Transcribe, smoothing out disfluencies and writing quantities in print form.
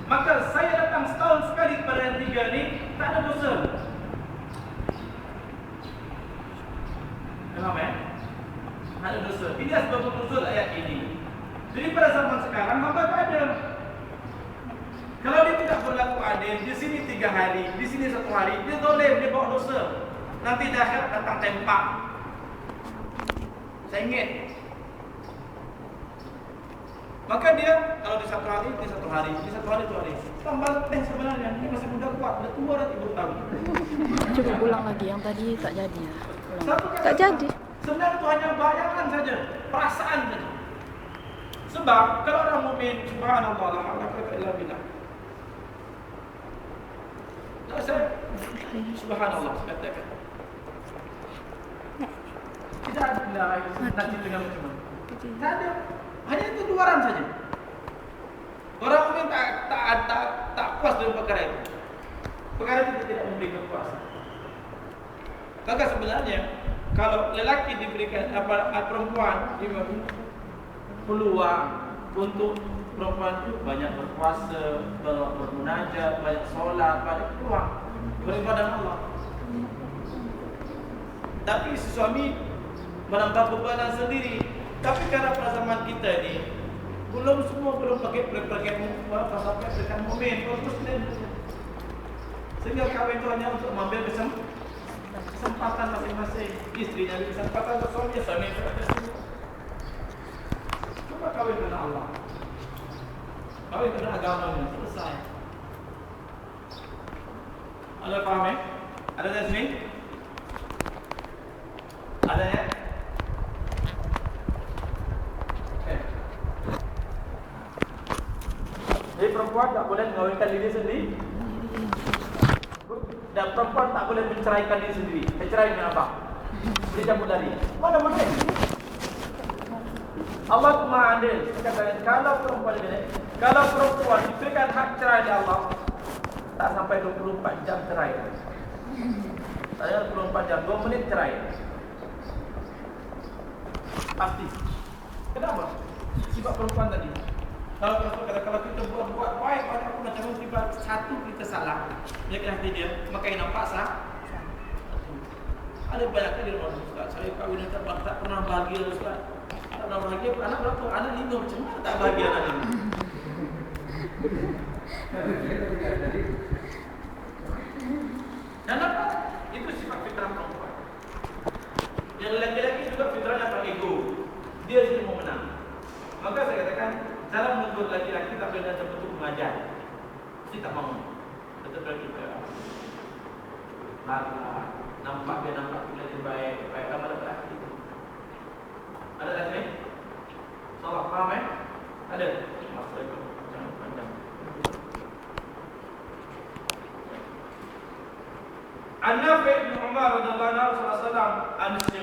Maka saya datang setahun sekali kepada yang tiga ni, tak ada dosa. Faham tak ada dosa. Ini sebab nuzul ayat ini. Jadi pada zaman sekarang hamba tak ada. Kalau dia tidak berlaku adil, di sini 3 hari, di sini 1 hari, dia zalim, dia bawa dosa. Nanti dah datang tempak. Sengit. Maka dia kalau di 1 hari, di 1 hari, di 1 hari, 2 hari. Tambah sebenarnya dia masih muda kuat, dah tua dah 30 tahun. Coba ulang lagi yang tadi tak jadi. Tak jadi. Sebenarnya itu hanya bayangan saja, perasaan saja. Sebab kalau orang mukmin, subhanallah, la haula wala quwwata illa billah. Tak saya subhanallah katakan. Tidak ada nanti dengan macam mana. Tak ada. Hanya itu luaran saja. Orang mukmin tak puas dengan perkara itu. Perkara itu tidak memberi kepuasan. Maka sebenarnya kalau lelaki diberikan perempuan diberi peluang untuk perempuan itu banyak berpuasa, bermunajat, banyak solat, banyak peluang beribadah Allah. Tapi si suami menambah bebanan sendiri. Tapi karena pada zaman kita ni belum pakai perkara mukmin, muslim. Sehingga kahwin itu hanya untuk mengambil kesempatan masing-masing. Isterinya ada kesempatan untuk suami ada. Cuba kahwin dengan Allah. Kahwin dengan agamanya, selesai. Ada faham Ada di sini? Ada ya? Jadi perempuan tak boleh mengawinkan diri sendiri. Dan perempuan tak boleh menceraikan diri sendiri. Mencerai dengan apa? Boleh cabut lari. Mana boleh? Allah itu Maha Adil. Katakan kalau perempuan diberikan hak cerai dari Allah, tak sampai 24 jam cerai. Tak ada 24 jam, 2 menit cerai. Pasti. Kenapa? Sebab perempuan tadi. Kalau kita buat baik pada aku macam tiba satu kita salah, dia hati dia, maka yang nampak sah. Ada banyak kali orang Ustaz, saya kahwin tak pernah bahagia Ustaz. Tak pernah bahagia, anak berapa? Anak 5 macam mana tak bahagia anak 5? Dan apa? Itu sifat fitrah perempuan. Yang lelaki-lelaki juga fitrahnya tak ego. Dia sendiri mau menang. Maka saya katakan cara menegur laki-laki tak boleh dalam bentuk mengajar. Mesti tak mahu. Tetap kita nampak dia lebih baik amal lelaki. Ada lagi? Salah faham Ada. Assalamualaikum. Jangan panjang. An-Nafi' bin Umar radhiyallahu anhu